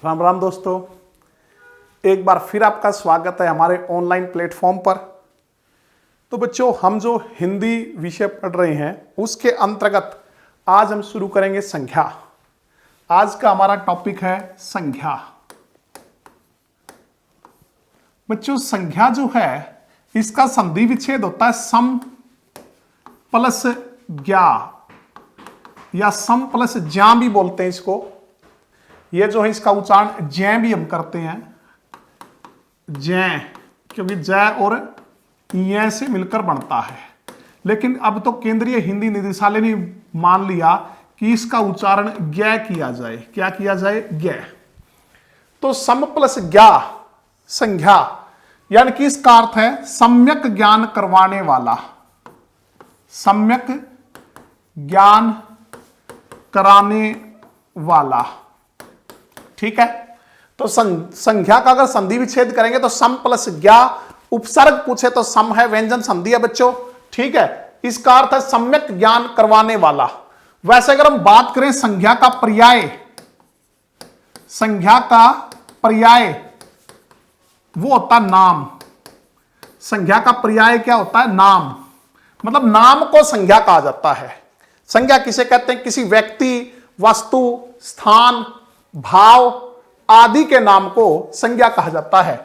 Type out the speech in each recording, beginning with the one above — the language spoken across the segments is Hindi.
राम राम दोस्तों, एक बार फिर आपका स्वागत है हमारे ऑनलाइन प्लेटफॉर्म पर। तो बच्चों, हम जो हिंदी विषय पढ़ रहे हैं उसके अंतर्गत आज हम शुरू करेंगे संख्या। आज का हमारा टॉपिक है संख्या। बच्चों, संख्या जो है इसका संधि विच्छेद होता है सम प्लस ज्ञा या सम प्लस ज्या भी बोलते हैं इसको। ये जो है इसका उच्चारण जय भी हम करते हैं, जय, क्योंकि जय और ये से मिलकर बनता है। लेकिन अब तो केंद्रीय हिंदी निदेशालय ने मान लिया कि इसका उच्चारण ज्ञ किया जाए। क्या किया जाए? ज्ञ। तो सम प्लस ज्ञा संख्या, यानी कि इसका अर्थ है सम्यक ज्ञान करवाने वाला, सम्यक ज्ञान कराने वाला। ठीक है। तो संख्या का अगर संधि विच्छेद करेंगे तो सम प्लस ज्ञा, उपसर्ग पूछे तो सम है, व्यंजन संधि है बच्चों। ठीक है। इसका अर्थ है सम्यक ज्ञान करवाने वाला। वैसे अगर हम बात करें संख्या का पर्याय, संख्या का पर्याय वो होता है नाम। संख्या का पर्याय क्या होता है? नाम। मतलब नाम को संख्या कहा जाता है। संख्या किसे कहते हैं? किसी व्यक्ति, वस्तु, स्थान, भाव आदि के नाम को संज्ञा कहा जाता है।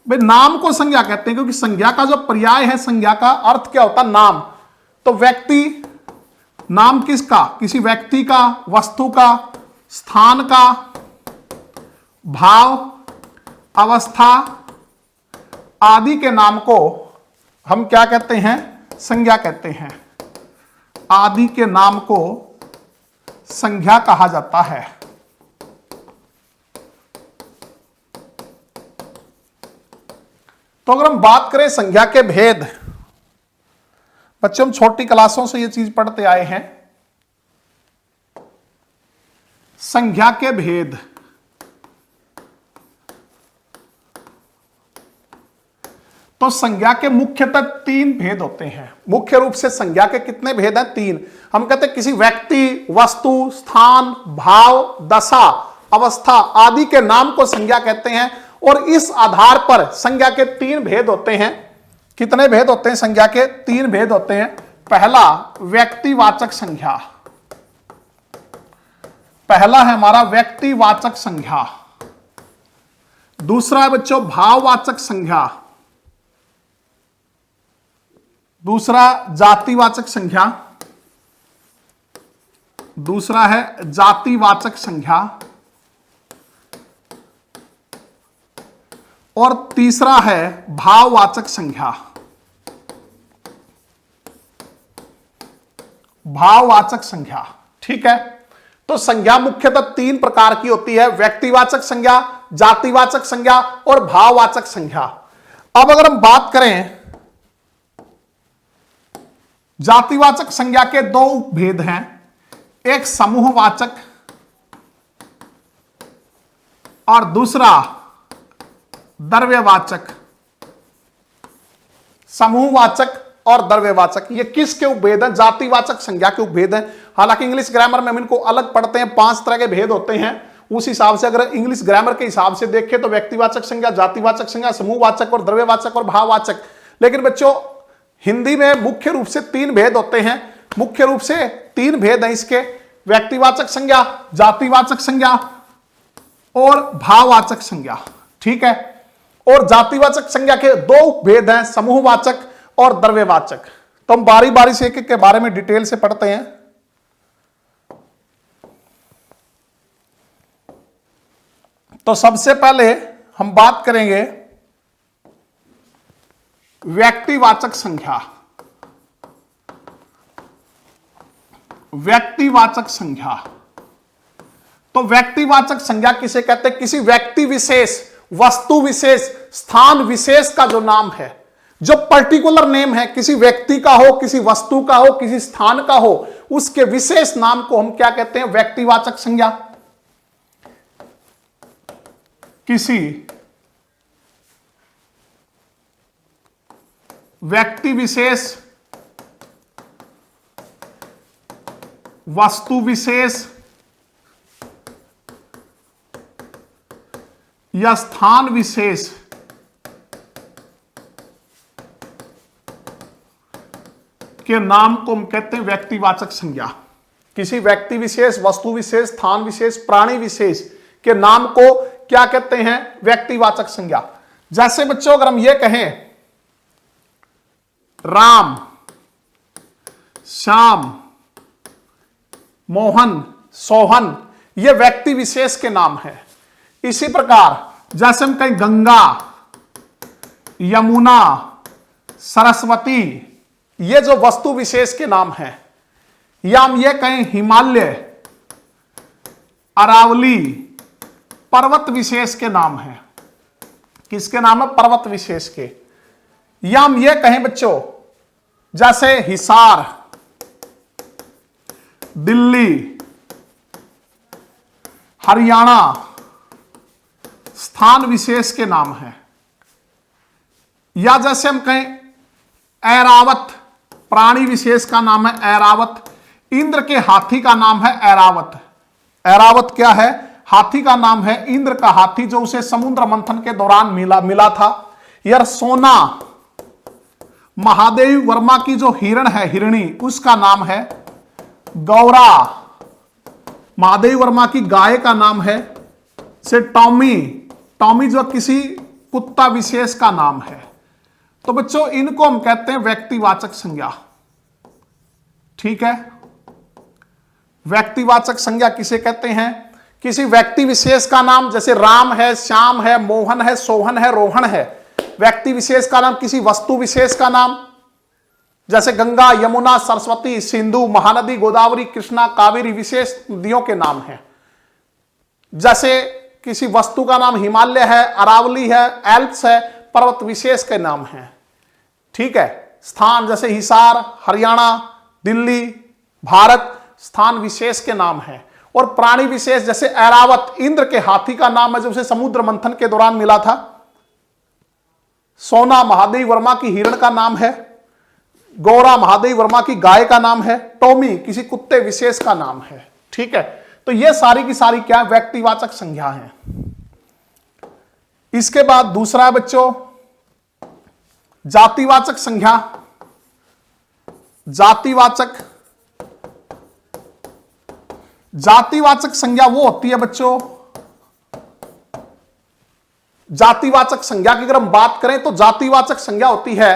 भाई नाम को संज्ञा कहते हैं क्योंकि संज्ञा का जो पर्याय है, संज्ञा का अर्थ क्या होता है? नाम। तो व्यक्ति, नाम किसका? किसी व्यक्ति का, वस्तु का, स्थान का, भाव, अवस्था आदि के नाम को हम क्या कहते हैं? संज्ञा कहते हैं। आदि के नाम को संज्ञा कहा जाता है। तो अगर हम बात करें संख्या के भेद, बच्चों हम छोटी क्लासों से ये चीज पढ़ते आए हैं। संख्या के भेद, तो संज्ञा के मुख्यतः तीन भेद होते हैं। मुख्य रूप से संज्ञा के कितने भेद हैं? तीन। हम कहते हैं किसी व्यक्ति, वस्तु, स्थान, भाव, दशा, अवस्था आदि के नाम को संज्ञा कहते हैं। और इस आधार पर संज्ञा के तीन भेद होते हैं। कितने भेद होते हैं? संज्ञा के तीन भेद होते हैं। पहला व्यक्तिवाचक संज्ञा, पहला है हमारा व्यक्तिवाचक संज्ञा। दूसरा है बच्चों भाववाचक संज्ञा, दूसरा जातिवाचक संज्ञा, दूसरा है जातिवाचक संज्ञा, और तीसरा है भाववाचक संज्ञा। भाववाचक संज्ञा। ठीक है। तो संज्ञा मुख्यतः तीन प्रकार की होती है: व्यक्तिवाचक संज्ञा, जातिवाचक संज्ञा और भाववाचक संज्ञा। अब अगर हम बात करें, जातिवाचक संज्ञा के दो भेद हैं। एक समूहवाचक और दूसरा द्रव्यवाचक। समूहवाचक और द्रव्यवाचक ये किसके उपभेद हैं? जातिवाचक संज्ञा के उपभेद हैं। हालांकि इंग्लिश ग्रामर में हम इनको अलग पढ़ते हैं, 5 तरह के भेद होते हैं। उस हिसाब से अगर इंग्लिश ग्रामर के हिसाब से देखें तो व्यक्तिवाचक संज्ञा, जातिवाचक संज्ञा, समूहवाचक और द्रव्यवाचक और भाववाचक। लेकिन बच्चों हिंदी में मुख्य रूप से तीन भेद होते हैं। मुख्य रूप से तीन भेद हैं इसके: व्यक्तिवाचक संज्ञा, जातिवाचक संज्ञा और भाववाचक संज्ञा। ठीक है। और जातिवाचक संज्ञा के दो भेद हैं, समूहवाचक और द्रव्यवाचक। तो हम बारी बारी से एक एक के बारे में डिटेल से पढ़ते हैं। तो सबसे पहले हम बात करेंगे व्यक्तिवाचक संज्ञा। व्यक्तिवाचक संज्ञा, तो व्यक्तिवाचक संज्ञा किसे कहते हैं? किसी व्यक्ति विशेष, वस्तु विशेष, स्थान विशेष का जो नाम है, जो पर्टिकुलर नेम है, किसी व्यक्ति का हो, किसी वस्तु का हो, किसी स्थान का हो, उसके विशेष नाम को हम क्या कहते हैं? व्यक्तिवाचक संज्ञा। किसी व्यक्ति विशेष, वस्तु विशेष, या स्थान विशेष के नाम को हम कहते हैं व्यक्तिवाचक संज्ञा। किसी व्यक्ति विशेष, वस्तु विशेष, स्थान विशेष, प्राणी विशेष के नाम को क्या कहते हैं? व्यक्तिवाचक संज्ञा। जैसे बच्चों अगर हम ये कहें राम, श्याम, मोहन, सोहन, ये व्यक्ति विशेष के नाम है। इसी प्रकार जैसे हम कहें गंगा, यमुना, सरस्वती, ये जो वस्तु विशेष के नाम हैं, या हम ये कहें हिमालय, अरावली, पर्वत विशेष के नाम हैं। किसके नाम है? पर्वत विशेष के। या हम ये कहें बच्चों जैसे हिसार, दिल्ली, हरियाणा, स्थान विशेष के नाम है। या जैसे हम कहें ऐरावत, प्राणी विशेष का नाम है ऐरावत। इंद्र के हाथी का नाम है ऐरावत। ऐरावत क्या है? हाथी का नाम है, इंद्र का हाथी जो उसे समुद्र मंथन के दौरान मिला था। यार सोना, महादेव वर्मा की जो हिरण है, हिरणी, उसका नाम है गौरा। महादेव वर्मा की गाय का नाम है से टॉमी, टॉमी जो किसी कुत्ता विशेष का नाम है। तो बच्चों इनको हम कहते हैं व्यक्तिवाचक संज्ञा। ठीक है, व्यक्तिवाचक संज्ञा किसे कहते हैं? किसी व्यक्ति विशेष का नाम, जैसे राम है, श्याम है, मोहन है, सोहन है, रोहन है। व्यक्ति विशेष का नाम किसी वस्तु विशेष का नाम, जैसे गंगा, यमुना, सरस्वती, सिंधु, महानदी, गोदावरी, कृष्णा, कावेरी विशेष नदियों के नाम हैं। जैसे किसी वस्तु का नाम हिमालय है, अरावली है, एल्प्स है, पर्वत विशेष के नाम हैं। ठीक है, स्थान जैसे हिसार, हरियाणा, दिल्ली, भारत, स्थान विशेष के नाम हैं। और प्राणी विशेष जैसे ऐरावत, इंद्र के हाथी का नाम है जो उसे समुद्र मंथन के दौरान मिला था। सोना महादेव वर्मा की हिरण का नाम है। गौरा महादेव वर्मा की गाय का नाम है। टॉमी किसी कुत्ते विशेष का नाम है। ठीक है, तो ये सारी की सारी क्या व्यक्तिवाचक संज्ञा है। इसके बाद दूसरा है बच्चों जातिवाचक संज्ञा। जातिवाचक संज्ञा वो होती है बच्चों, जातिवाचक संज्ञा की अगर हम बात करें तो जातिवाचक संज्ञा होती है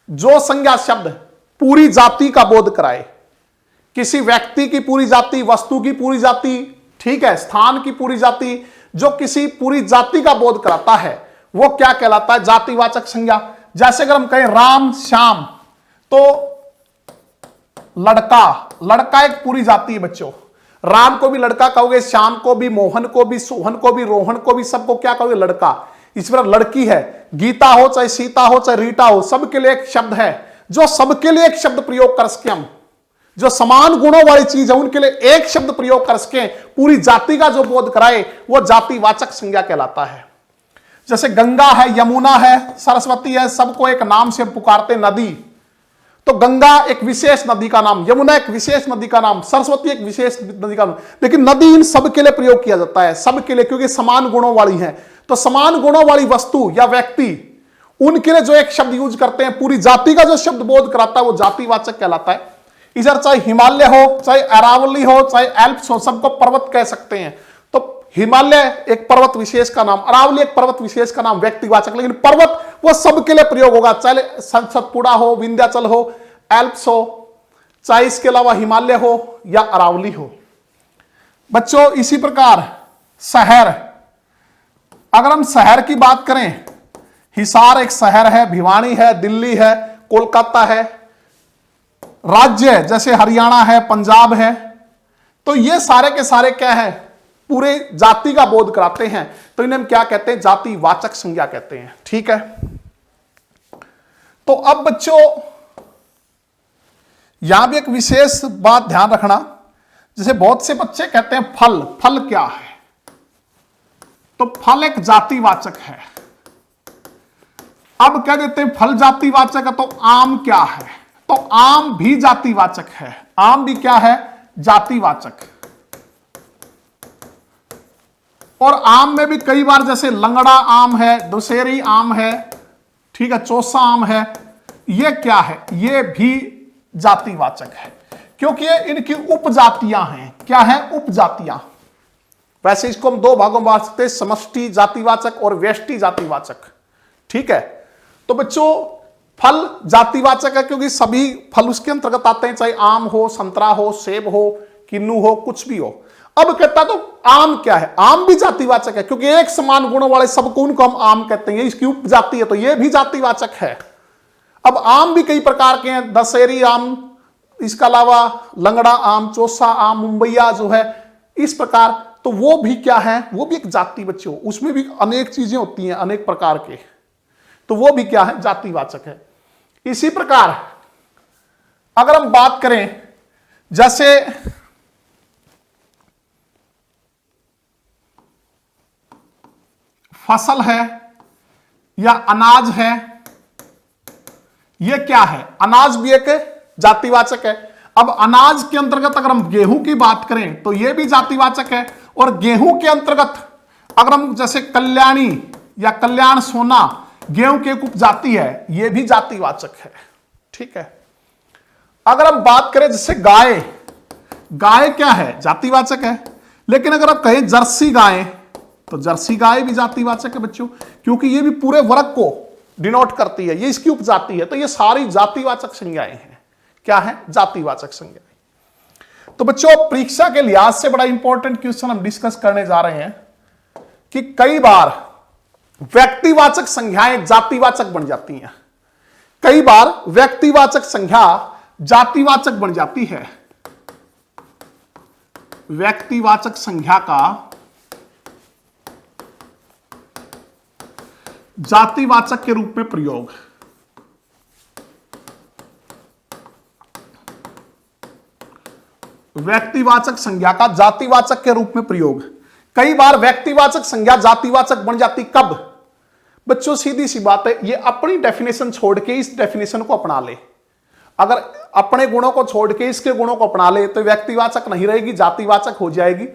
जो संज्ञा शब्द पूरी जाति का बोध कराए। किसी व्यक्ति की पूरी जाति, वस्तु की पूरी जाति, ठीक है, स्थान की पूरी जाति, जो किसी पूरी जाति का बोध कराता है वो क्या कहलाता है? जातिवाचक संज्ञा। जैसे अगर हम कहें राम, श्याम, तो लड़का एक पूरी जाति है बच्चों। राम को भी लड़का कहोगे, श्याम को भी, मोहन को भी, सोहन को भी, रोहन को भी, सबको क्या कहोगे? लड़का। इस पर लड़की है, गीता हो चाहे सीता हो चाहे रीटा हो, सबके लिए एक शब्द है जो सबके लिए एक शब्द प्रयोग कर सके हम, जो समान गुणों वाली चीज है उनके लिए एक शब्द प्रयोग कर सके, पूरी जाति का जो बोध कराए वो जातिवाचक संज्ञा कहलाता है। जैसे गंगा है, यमुना है, सरस्वती है, सबको एक नाम से पुकारते नदी। तो गंगा एक विशेष नदी का नाम, यमुना एक विशेष नदी का नाम, सरस्वती एक विशेष नदी का नाम, लेकिन नदी इन सबके लिए प्रयोग किया जाता है, सबके लिए, क्योंकि समान गुणों वाली है। तो समान गुणों वाली वस्तु या व्यक्ति, उनके लिए जो एक शब्द यूज करते हैं, पूरी जाति का जो शब्द बोध कराता है वो जातिवाचक कहलाता है। इधर चाहे हिमालय हो, चाहे अरावली हो, चाहे एल्प्स हो, सबको पर्वत कह सकते हैं। तो हिमालय एक पर्वत विशेष का नाम, अरावली एक पर्वत विशेष का नाम, व्यक्तिवाचक। लेकिन पर्वत वो सबके लिए प्रयोग होगा, चाहे सतपुड़ा हो, विंध्याचल हो, एल्प्स हो, चाहे इसके अलावा हिमालय हो या अरावली हो। बच्चों इसी प्रकार शहर, अगर हम शहर की बात करें, हिसार एक शहर है, भिवानी है, दिल्ली है, कोलकाता है। राज्य जैसे हरियाणा है, पंजाब है। तो ये सारे के सारे क्या है? पूरे जाति का बोध कराते हैं। तो इन्हें हम क्या कहते हैं? जातिवाचक संज्ञा कहते हैं। ठीक है, तो अब बच्चों यहां भी एक विशेष बात ध्यान रखना, जैसे बहुत से बच्चे कहते हैं फल, फल क्या है? तो फल एक जातिवाचक है। अब कह देते हैं फल जातिवाचक है, तो आम क्या है? तो आम भी जातिवाचक है। आम भी क्या है? जातिवाचक। और आम में भी कई बार जैसे लंगड़ा आम है, दशहरी आम है, ठीक है, चौसा आम है, ये क्या है, ये भी जातिवाचक है, क्योंकि ये इनकी उपजातियां हैं। क्या है? उपजातियां। वैसे इसको हम दो भागों में बांट सकते हैं, समष्टि जातिवाचक और व्यष्टि जातिवाचक। ठीक है, तो बच्चों फल जातिवाचक है क्योंकि सभी फल उसके अंतर्गत आते हैं, चाहे आम हो, संतरा हो, सेब हो, किन्नू हो, कुछ भी हो। अब कहता तो आम क्या है? आम भी जातिवाचक है क्योंकि एक समान गुणों वाले सबको उनको हम आम कहते हैं, इसकी उपजाति है, तो यह भी जातिवाचक है। अब आम भी कई प्रकार के हैं, दशहरी आम, इसके अलावा लंगड़ा आम, चौसा आम, मुंबईया जो है, इस प्रकार, तो वो भी क्या है? वो भी एक जाति बच्चों, उसमें भी अनेक चीजें होती हैं, अनेक प्रकार के, तो वो भी क्या है? जातिवाचक है। इसी प्रकार अगर हम बात करें, जैसे फसल है या अनाज है, यह क्या है? अनाज भी एक जातिवाचक है। अब अनाज के अंतर्गत अगर हम गेहूं की बात करें तो यह भी जातिवाचक है, और गेहूं के अंतर्गत अगर हम जैसे कल्याणी या कल्याण सोना, गेहूं की एक उपजाति है, यह भी जातिवाचक है। ठीक है, अगर हम बात करें जैसे गाय, गाय क्या है? जातिवाचक है। लेकिन अगर आप कहें जर्सी गाय, तो जर्सी गाय भी जातिवाचक है बच्चों, क्योंकि ये भी पूरे वर्ग को डिनोट करती है, ये इसकी उपजाति है, तो ये सारी जातिवाचक संज्ञाएं हैं। क्या है? जातिवाचक संज्ञाएं। तो बच्चों परीक्षा के लिहाज से बड़ा इंपॉर्टेंट क्वेश्चन हम डिस्कस करने जा रहे हैं कि कई बार व्यक्तिवाचक संज्ञाएं जातिवाचक बन जाती हैं, कई बार व्यक्तिवाचक संज्ञा जातिवाचक बन जाती है। व्यक्तिवाचक संज्ञा का जातिवाचक के रूप में प्रयोग, व्यक्तिवाचक संज्ञा का जातिवाचक के रूप में प्रयोग। कई बार व्यक्तिवाचक संज्ञा जातिवाचक बन जाती, कब? बच्चों सीधी सी बात है, ये अपनी डेफिनेशन छोड़ के इस डेफिनेशन को अपना ले। अगर अपने गुणों को छोड़ के इसके गुणों को अपना ले तो व्यक्तिवाचक नहीं रहेगी, जातिवाचक हो जाएगी।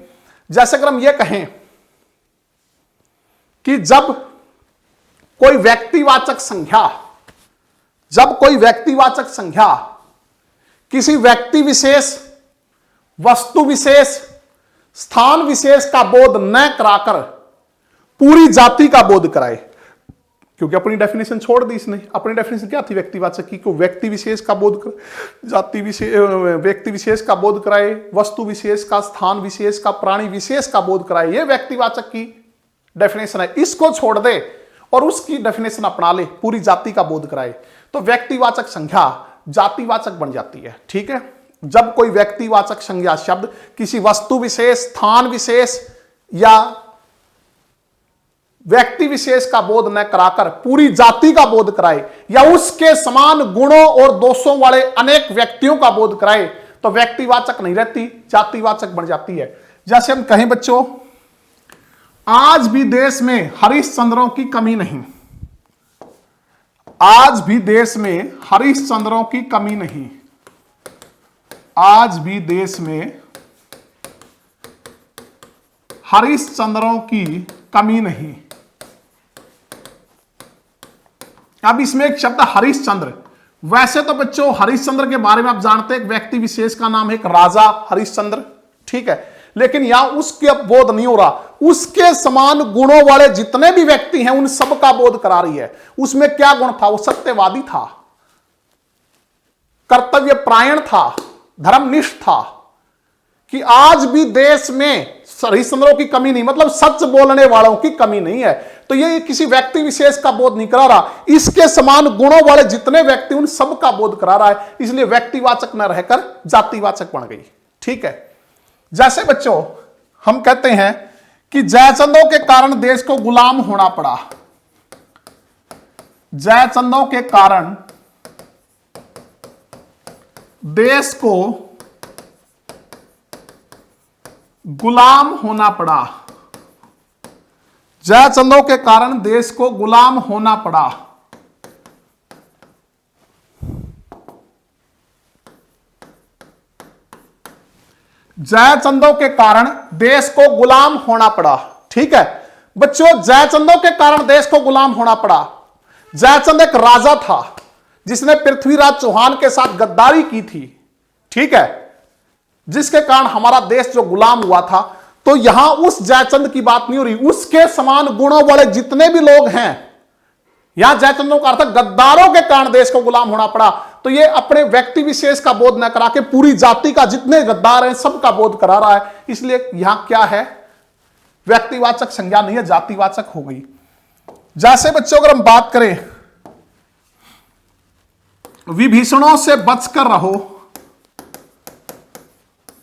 जैसे अगर हम ये कहें कि जब कोई व्यक्तिवाचक संज्ञा, जब कोई व्यक्तिवाचक संज्ञा किसी व्यक्ति विशेष, वस्तु विशेष, स्थान विशेष का बोध न कराकर पूरी जाति का बोध कराए, क्योंकि अपनी डेफिनेशन छोड़ दी इसने। अपनी डेफिनेशन क्या थी व्यक्तिवाचक की? को व्यक्ति विशेष का बोध कर, जाति विशेष, व्यक्ति विशेष का बोध कराए, वस्तु विशेष का, स्थान विशेष का, प्राणी विशेष का बोध कराए, यह व्यक्तिवाचक की डेफिनेशन है। इसको छोड़ दे और उसकी डेफिनेशन अपना ले, पूरी जाति का बोध कराए, तो व्यक्तिवाचक संज्ञा जातिवाचक बन जाती है। ठीक है, जब कोई व्यक्तिवाचक संज्ञा शब्द किसी वस्तु विशेष, स्थान विशेष या व्यक्ति विशेष का बोध न कराकर पूरी जाति का बोध कराए, या उसके समान गुणों और दोषों वाले अनेक व्यक्तियों का बोध कराए, तो व्यक्तिवाचक नहीं रहती, जातिवाचक बन जाती है। जैसे हम कहें बच्चों, आज भी देश में हरिश्चंद्रों की कमी नहीं, आज भी देश में हरिश्चंद्रों की कमी नहीं, आज भी देश में हरिश्चंद्रों की कमी नहीं। अब इसमें एक शब्द हरिश्चंद्र, वैसे तो बच्चों हरिश्चंद्र के बारे में आप जानते हैं, एक व्यक्ति विशेष का नाम है, एक राजा हरिश्चंद्र। ठीक है, लेकिन यहां उसके बोध नहीं हो रहा, उसके समान गुणों वाले जितने भी व्यक्ति हैं उन सब का बोध करा रही है। उसमें क्या गुण था? वो सत्यवादी था, कर्तव्य प्रायण था, धर्मनिष्ठ था, कि आज भी देश में हरिश्चंद्रों की कमी नहीं, मतलब सच बोलने वालों की कमी नहीं है। तो ये किसी व्यक्ति विशेष का बोध नहीं करा रहा, इसके समान गुणों वाले जितने व्यक्ति उन सब का बोध करा रहा है, इसलिए व्यक्तिवाचक न रहकर जातिवाचक बन गई। ठीक है, जैसे बच्चों हम कहते हैं कि जयचंदों के कारण देश को गुलाम होना पड़ा, जयचंदों के कारण देश को गुलाम होना पड़ा, जयचंदों के कारण देश को गुलाम होना पड़ा। जयचंदों के कारण देश को गुलाम होना पड़ा। ठीक है बच्चों, जयचंदों के कारण देश को गुलाम होना पड़ा। जयचंद एक राजा था जिसने पृथ्वीराज चौहान के साथ गद्दारी की थी, ठीक है, जिसके कारण हमारा देश जो गुलाम हुआ था। तो यहां उस जयचंद की बात नहीं हो रही, उसके समान गुणों वाले जितने भी लोग हैं, यहां जयचंदों का अर्थ गद्दारों के कारण देश को गुलाम होना पड़ा। तो ये अपने व्यक्ति विशेष का बोध न करा के पूरी जाति का, जितने गद्दार हैं सबका बोध करा रहा है। इसलिए यहां क्या है, व्यक्तिवाचक संज्ञा नहीं है, जातिवाचक हो गई। जैसे बच्चों अगर हम बात करें, विभीषणों से बचकर रहो,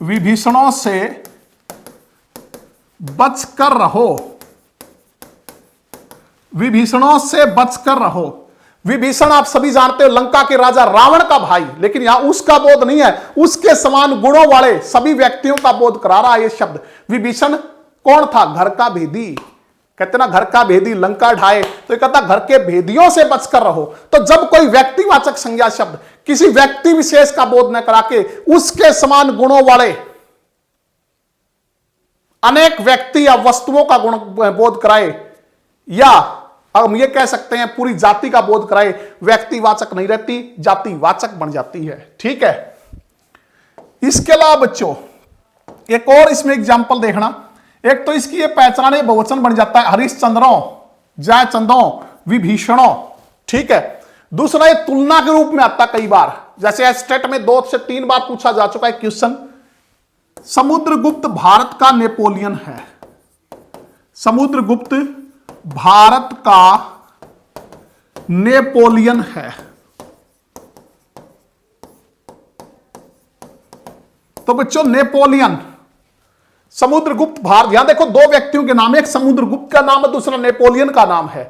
विभीषणों से बचकर रहो, विभीषणों से बचकर रहो। विभीषण आप सभी जानते हो लंका के राजा रावण का भाई, लेकिन यहां उसका बोध नहीं है, उसके समान गुणों वाले सभी व्यक्तियों का बोध करा रहा है ये शब्द। विभीषण कौन था, घर का भेदी, कहते ना घर का भेदी लंका ढाए, तो ये कहता घर के भेदियों से बचकर रहो। तो जब कोई व्यक्तिवाचक संज्ञा शब्द किसी व्यक्ति विशेष का बोध न करा के उसके समान गुणों वाले अनेक व्यक्ति या वस्तुओं का गुण बोध कराए, या हम ये कह सकते हैं पूरी जाति का बोध कराए, व्यक्तिवाचक नहीं रहती, जातिवाचक बन जाती है, ठीक है। इसके अलावा बच्चों एक और इसमें एग्जाम्पल देखना, एक तो इसकी ये पहचाने बहुवचन बन जाता है, हरिश्चंद्रों, जयचंदों, विभीषणों, ठीक है। दूसरा ये तुलना के रूप में आता कई बार, जैसे स्टेट में 2 से 3 बार पूछा जा चुका है क्वेश्चन। समुद्रगुप्त भारत का नेपोलियन है, समुद्रगुप्त भारत का नेपोलियन है। तो बच्चों नेपोलियन, समुद्रगुप्त भारत, यहां देखो 2 व्यक्तियों के नाम, एक समुद्रगुप्त का नाम है, दूसरा नेपोलियन का नाम है।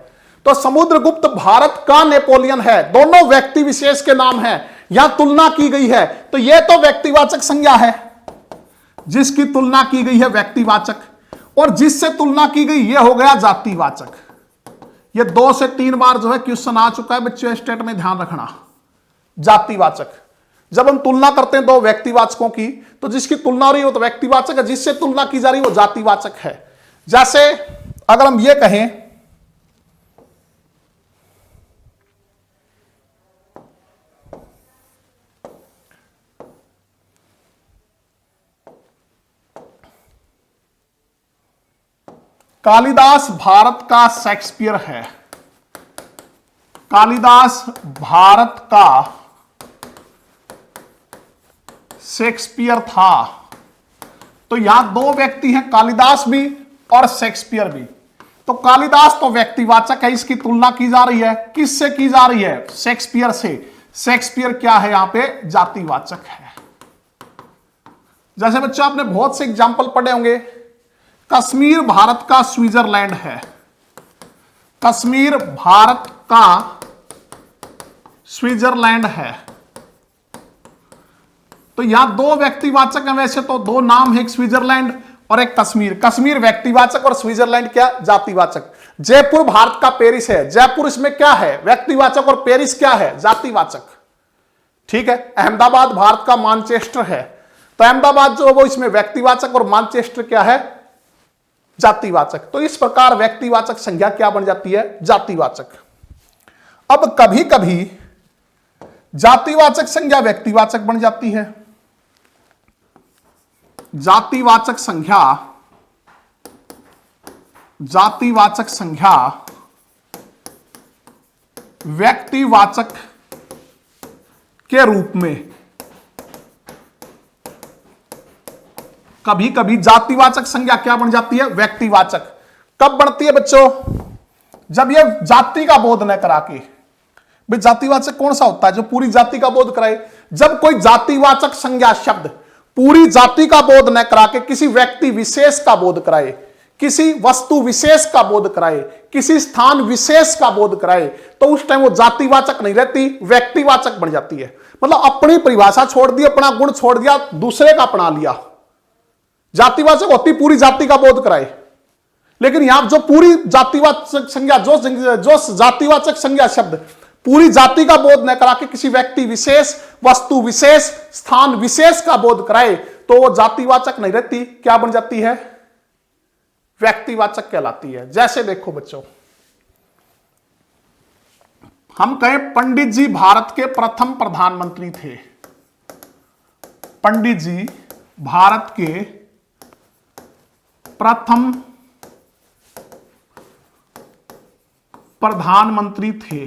तो समुद्रगुप्त भारत का नेपोलियन है, दोनों व्यक्ति विशेष के नाम हैं, यहां तुलना की गई है, तो यह तो व्यक्तिवाचक संज्ञा है, जिसकी तुलना की गई है व्यक्तिवाचक, और जिससे तुलना की गई यह हो गया जातिवाचक। यह 2 से 3 बार जो है क्वेश्चन आ चुका है बच्चों, स्टेट में ध्यान रखना। जातिवाचक, जब हम तुलना करते हैं 2 व्यक्तिवाचकों की, तो जिसकी तुलना हो रही है वो तो व्यक्तिवाचक है, जिससे तुलना की जा रही है वो जातिवाचक है। जैसे अगर हम ये कहें कालिदास भारत का शेक्सपियर है, कालिदास भारत का शेक्सपियर था, तो यहां 2 व्यक्ति हैं, कालिदास भी और शेक्सपियर भी। तो कालिदास तो व्यक्तिवाचक है, इसकी तुलना की जा रही है, किससे की जा रही है, शेक्सपियर से। शेक्सपियर क्या है यहां पे, जातिवाचक है। जैसे बच्चों आपने बहुत से एग्जाम्पल पढ़े होंगे, कश्मीर भारत का स्विट्जरलैंड है, कश्मीर भारत का स्विट्जरलैंड है। तो यहां 2 व्यक्तिवाचक हैं, वैसे तो 2 नाम है, एक स्विट्जरलैंड और एक कश्मीर। कश्मीर व्यक्तिवाचक और स्विट्जरलैंड क्या, जातिवाचक। जयपुर भारत का पेरिस है, जयपुर इसमें क्या है, व्यक्तिवाचक, और पेरिस क्या है, जातिवाचक, ठीक है। अहमदाबाद भारत का मानचेस्टर है, तो अहमदाबाद जो वो इसमें व्यक्तिवाचक और मानचेस्टर क्या है, जातिवाचक। तो इस प्रकार व्यक्तिवाचक संज्ञा क्या बन जाती है, जातिवाचक। अब कभी कभी जातिवाचक संज्ञा व्यक्तिवाचक बन जाती है, जातिवाचक संज्ञा, जातिवाचक संज्ञा व्यक्तिवाचक के रूप में, कभी कभी जातिवाचक संज्ञा क्या बन जाती है, व्यक्तिवाचक। कब बनती है बच्चों, जब यह जाति का बोध न करा के, भाई जातिवाचक कौन सा होता है, जो पूरी जाति का बोध कराए। जब कोई जातिवाचक संज्ञा शब्द पूरी जाति का बोध न करा के किसी व्यक्ति विशेष का बोध कराए, किसी वस्तु विशेष का बोध कराए, किसी स्थान विशेष का बोध कराए, तो उस टाइम वो जातिवाचक नहीं रहती, व्यक्तिवाचक बन जाती है। मतलब अपनी परिभाषा छोड़ दी, अपना गुण छोड़ दिया, दूसरे का अपना लिया। जातिवाचक होती पूरी जाति का बोध कराए, लेकिन यहां जो पूरी जातिवाचक संज्ञा, जो जातिवाचक संज्ञा शब्द पूरी जाति का बोध न करा के किसी व्यक्ति विशेष, वस्तु विशेष, स्थान विशेष का बोध कराए, तो वो जातिवाचक नहीं रहती, क्या बन जाती है, व्यक्तिवाचक कहलाती है। जैसे देखो बच्चों, हम कहें पंडित जी भारत के प्रथम प्रधानमंत्री थे। पंडित जी भारत के प्रथम प्रधानमंत्री थे।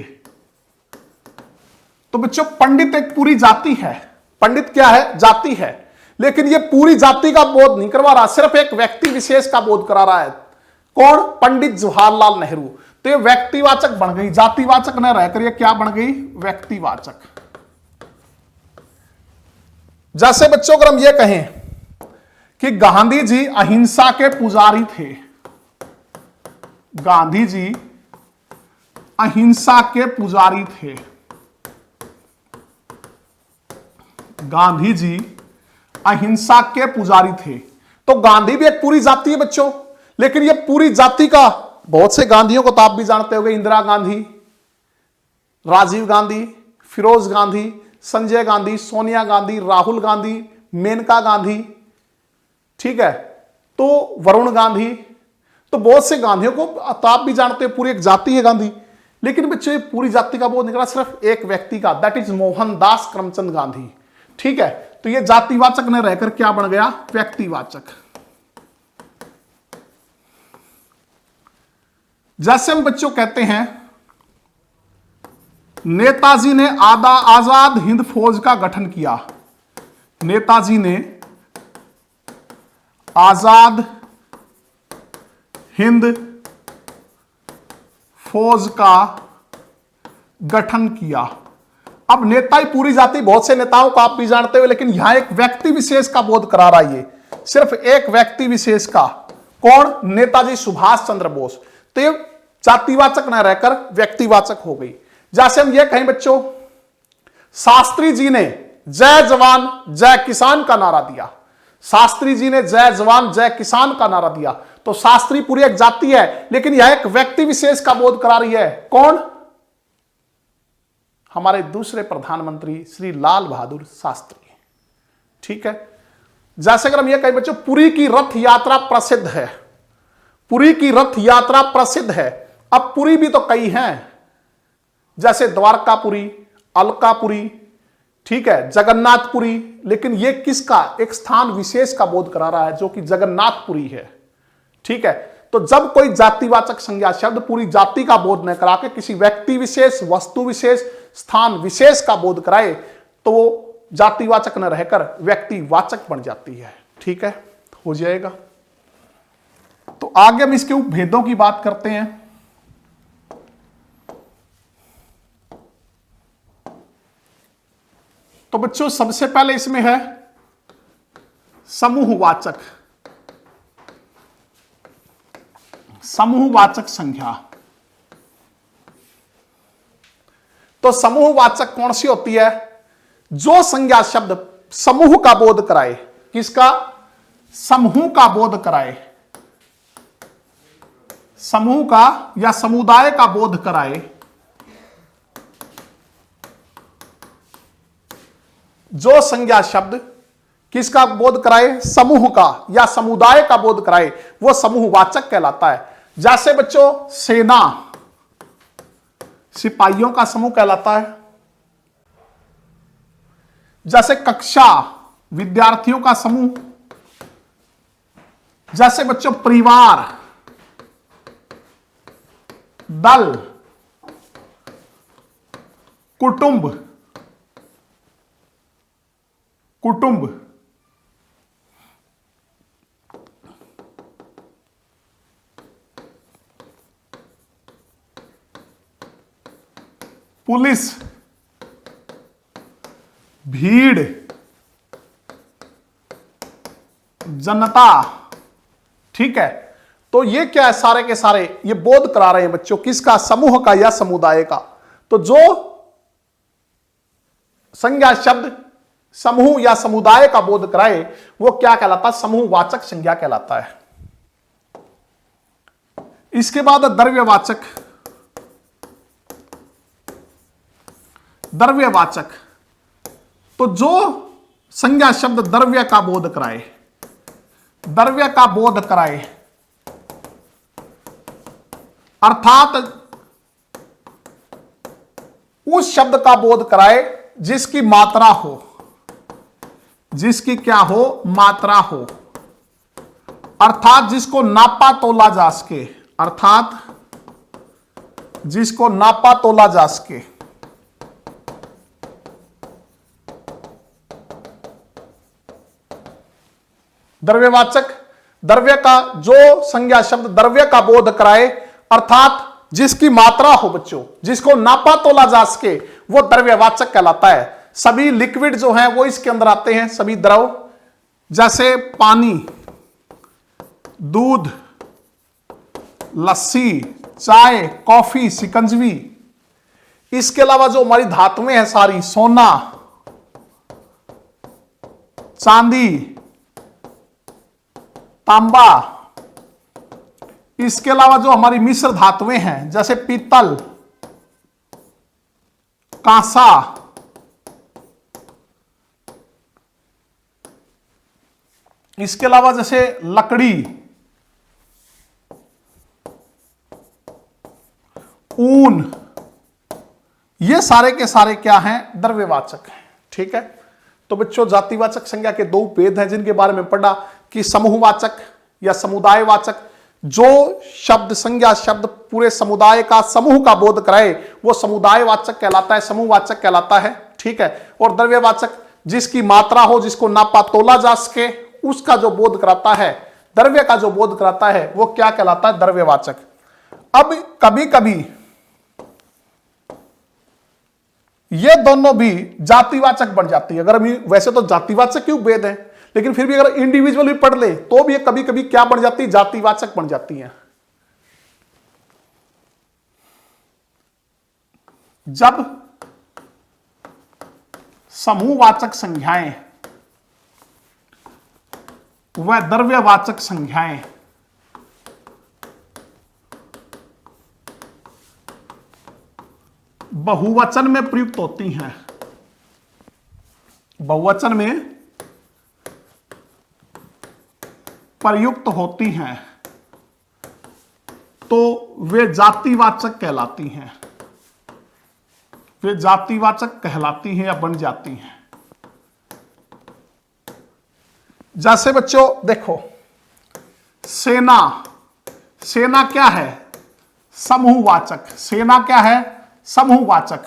तो बच्चों पंडित एक पूरी जाति है। पंडित क्या है? जाति है। लेकिन ये पूरी जाति का बोध नहीं करवा रहा, सिर्फ एक व्यक्ति विशेष का बोध करा रहा है। कौन? पंडित जवाहरलाल नेहरू। तो ये व्यक्तिवाचक बन गई, जातिवाचक न रहकर ये क्या बन गई? व्यक्तिवाचक। जैसे बच्चों अगर हम ये कहें कि गांधी जी अहिंसा के पुजारी थे। गांधी जी अहिंसा के पुजारी थे। गांधी जी अहिंसा के पुजारी थे। तो गांधी भी एक पूरी जाति है बच्चों, लेकिन ये पूरी जाति का बहुत से गांधियों को तो आप भी जानते होंगे। इंदिरा गांधी, राजीव गांधी, फिरोज गांधी, संजय गांधी, सोनिया गांधी, राहुल गांधी, मेनका गांधी, ठीक है, तो वरुण गांधी। तो बहुत से गांधियों को तो आप भी जानते हो, पूरी एक जाति है गांधी। लेकिन बच्चों ये पूरी जाति का बोध निकला सिर्फ एक व्यक्ति का, दैट इज मोहनदास करमचंद गांधी। ठीक है, तो ये जातिवाचक न रहकर क्या बन गया? व्यक्तिवाचक। जैसे हम बच्चों कहते हैं नेताजी ने आजाद हिंद फौज का गठन किया। नेताजी ने आजाद हिंद फौज का गठन किया। अब नेता ही पूरी जाति, बहुत से नेताओं को आप भी जानते हो, लेकिन यहां एक व्यक्ति विशेष का बोध करा रहा है। ये सिर्फ एक व्यक्ति विशेष का। कौन? नेताजी सुभाष चंद्र बोस। तो ये जातिवाचक न रहकर व्यक्तिवाचक हो गई। जैसे हम ये कहें बच्चों, शास्त्री जी ने जय जवान जय किसान का नारा दिया। शास्त्री जी ने जय जवान जय किसान का नारा दिया। तो शास्त्री पूरी एक जाति है, लेकिन यह एक व्यक्ति विशेष का बोध करा रही है। कौन? हमारे दूसरे प्रधानमंत्री श्री लाल बहादुर शास्त्री। ठीक है, जैसे अगर हम ये कहें बच्चों, पुरी की रथ यात्रा प्रसिद्ध है। पुरी की रथ यात्रा प्रसिद्ध है। अब पुरी भी तो कई हैं, जैसे द्वारकापुरी, अलकापुरी, ठीक है, जगन्नाथपुरी। लेकिन ये किसका? एक स्थान विशेष का बोध करा रहा है, जो कि जगन्नाथपुरी है। ठीक है, तो जब कोई जातिवाचक संज्ञा शब्द पूरी जाति का बोध न करा के किसी व्यक्ति विशेष, वस्तु विशेष, स्थान विशेष का बोध कराए, तो वो जातिवाचक न रहकर व्यक्तिवाचक बन जाती है। ठीक है, हो जाएगा। तो आगे हम इसके उपभेदों की बात करते हैं। तो बच्चों सबसे पहले इसमें है समूहवाचक। समूहवाचक संज्ञा। तो समूहवाचक कौन सी होती है? जो संज्ञा शब्द समूह का बोध कराए। किसका? समूह का बोध कराए। समूह का या समुदाय का बोध कराए। जो संज्ञा शब्द किसका बोध कराए? समूह का या समुदाय का बोध कराए, वो समूहवाचक कहलाता है। जैसे बच्चों सेना सिपाहियों का समूह कहलाता है। जैसे कक्षा विद्यार्थियों का समूह। जैसे बच्चों परिवार, दल, कुटुंब, कुटुंब, पुलिस, भीड़, जनता। ठीक है, तो ये क्या है? सारे के सारे ये बोध करा रहे हैं बच्चों किसका? समूह का या समुदाय का। तो जो संज्ञा शब्द समूह या समुदाय का बोध कराए, वो क्या कहलाता है? समूहवाचक संज्ञा कहलाता है। इसके बाद द्रव्यवाचक। द्रव्यवाचक, तो जो संज्ञा शब्द द्रव्य का बोध कराए, द्रव्य का बोध कराए, अर्थात उस शब्द का बोध कराए जिसकी मात्रा हो, जिसकी क्या हो, मात्रा हो, अर्थात जिसको नापा तोला जा सके, अर्थात जिसको नापा तोला जा सके। द्रव्यवाचक, द्रव्य का जो संज्ञा शब्द द्रव्य का बोध कराए, अर्थात जिसकी मात्रा हो बच्चों, जिसको नापा तोला जा सके, वो द्रव्यवाचक कहलाता है। सभी लिक्विड जो हैं वो इसके अंदर आते हैं, सभी द्रव, जैसे पानी, दूध, लस्सी, चाय, कॉफी, शिकंजवी। इसके अलावा जो हमारी धातुएं हैं सारी, सोना, चांदी, तांबा, इसके अलावा जो हमारी मिश्र धातुएं हैं जैसे पीतल, कांसा, इसके अलावा जैसे लकड़ी, ऊन, ये सारे के सारे क्या हैं, द्रव्यवाचक हैं। ठीक है, तो बच्चों जातिवाचक संज्ञा के दो भेद हैं जिनके बारे में पढ़ा कि समूहवाचक या समुदायवाचक। जो शब्द संज्ञा शब्द पूरे समुदाय का, समूह का बोध कराए वो समुदायवाचक कहलाता है, समूहवाचक कहलाता है। ठीक है, और द्रव्यवाचक जिसकी मात्रा हो, जिसको नापा तोला जा सके, उसका जो बोध कराता है, द्रव्य का जो बोध कराता है, वो क्या कहलाता है, द्रव्यवाचक। अब कभी कभी ये दोनों भी जातिवाचक बन जाती है। अगर वैसे तो जातिवाचक क्यों भेद है, लेकिन फिर भी अगर इंडिविजुअल भी पढ़ ले तो भी ये कभी कभी क्या बन जाती है, जातिवाचक बन जाती है। जब समूहवाचक संज्ञाएं व द्रव्यवाचक संज्ञाएं बहुवचन में प्रयुक्त होती हैं, बहुवचन में प्रयुक्त होती हैं, तो वे जातिवाचक कहलाती हैं, वे जातिवाचक कहलाती हैं या बन जाती हैं। जैसे बच्चों देखो, सेना, सेना क्या है, समूहवाचक। सेना क्या है, समूहवाचक।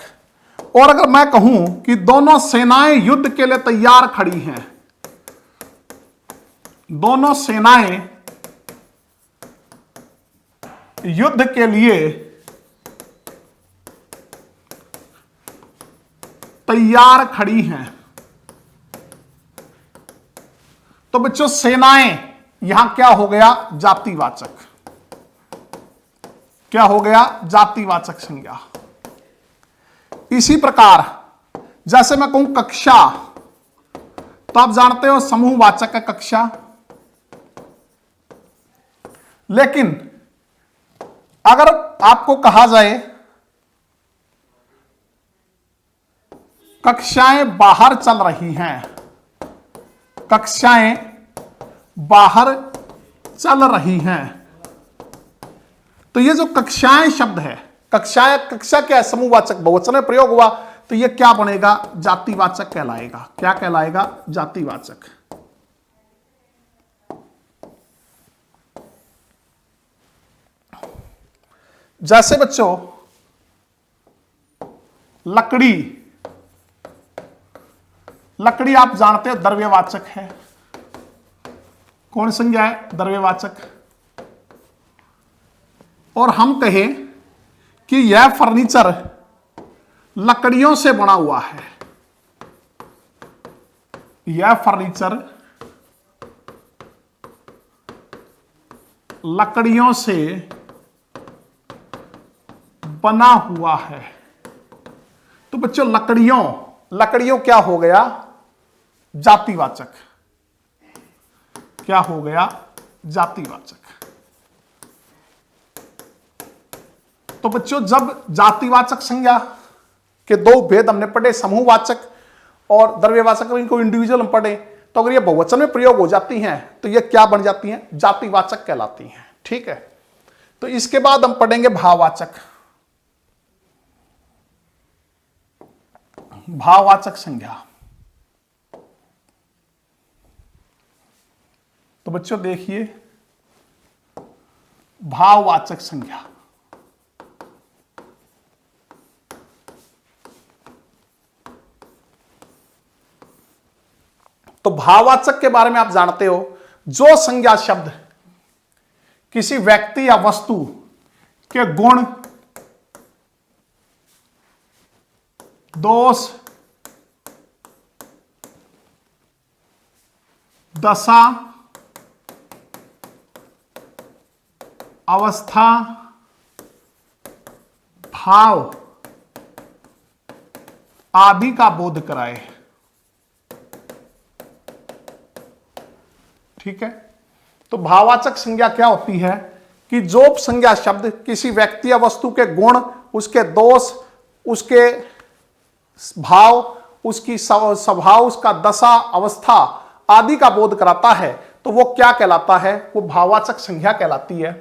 और अगर मैं कहूं कि दोनों सेनाएं युद्ध के लिए तैयार खड़ी हैं, दोनों सेनाएं युद्ध के लिए तैयार खड़ी हैं, तो बच्चों सेनाएं यहां क्या हो गया, जातिवाचक। क्या हो गया, जातिवाचक संज्ञा। इसी प्रकार जैसे मैं कहूं कक्षा, तो आप जानते हो समूहवाचक है कक्षा। लेकिन अगर आपको कहा जाए कक्षाएं बाहर चल रही हैं, कक्षाएं बाहर चल रही हैं, तो ये जो कक्षाएं शब्द है, कक्षाएं, कक्षा क्या है, समूहवाचक, बहुवचन में प्रयोग हुआ, तो ये क्या बनेगा, जातिवाचक कहलाएगा। क्या कहलाएगा, जातिवाचक। जैसे बच्चों लकड़ी, लकड़ी आप जानते हो द्रव्यवाचक है। कौन संज्ञा है, द्रव्यवाचक। और हम कहें कि यह फर्नीचर लकड़ियों से बना हुआ है, यह फर्नीचर लकड़ियों से बना हुआ है, तो बच्चों लकड़ियों, लकड़ियों क्या हो गया, जातिवाचक। क्या हो गया, जातिवाचक। तो बच्चों जब जातिवाचक संज्ञा के दो भेद हमने पढ़े, समूहवाचक और द्रव्यवाचक, इनको इंडिविजुअल हम पढ़े, तो अगर ये बहुवचन में प्रयोग हो जाती हैं तो ये क्या बन जाती हैं, जातिवाचक कहलाती हैं। ठीक है, तो इसके बाद हम पढ़ेंगे भाववाचक। भाववाचक संज्ञा। तो बच्चों देखिए, भाववाचक संज्ञा। तो भाववाचक के बारे में आप जानते हो, जो संज्ञा शब्द किसी व्यक्ति या वस्तु के गुण, दोष, दशा, अवस्था, भाव आदि का बोध कराए। ठीक है। तो भाववाचक संज्ञा क्या होती है कि जो संज्ञा शब्द किसी व्यक्ति या वस्तु के गुण, उसके दोष, उसके भाव, उसकी स्वभाव, उसका दशा, अवस्था आदि का बोध कराता है, तो वो क्या कहलाता है? वो भाववाचक संज्ञा कहलाती है।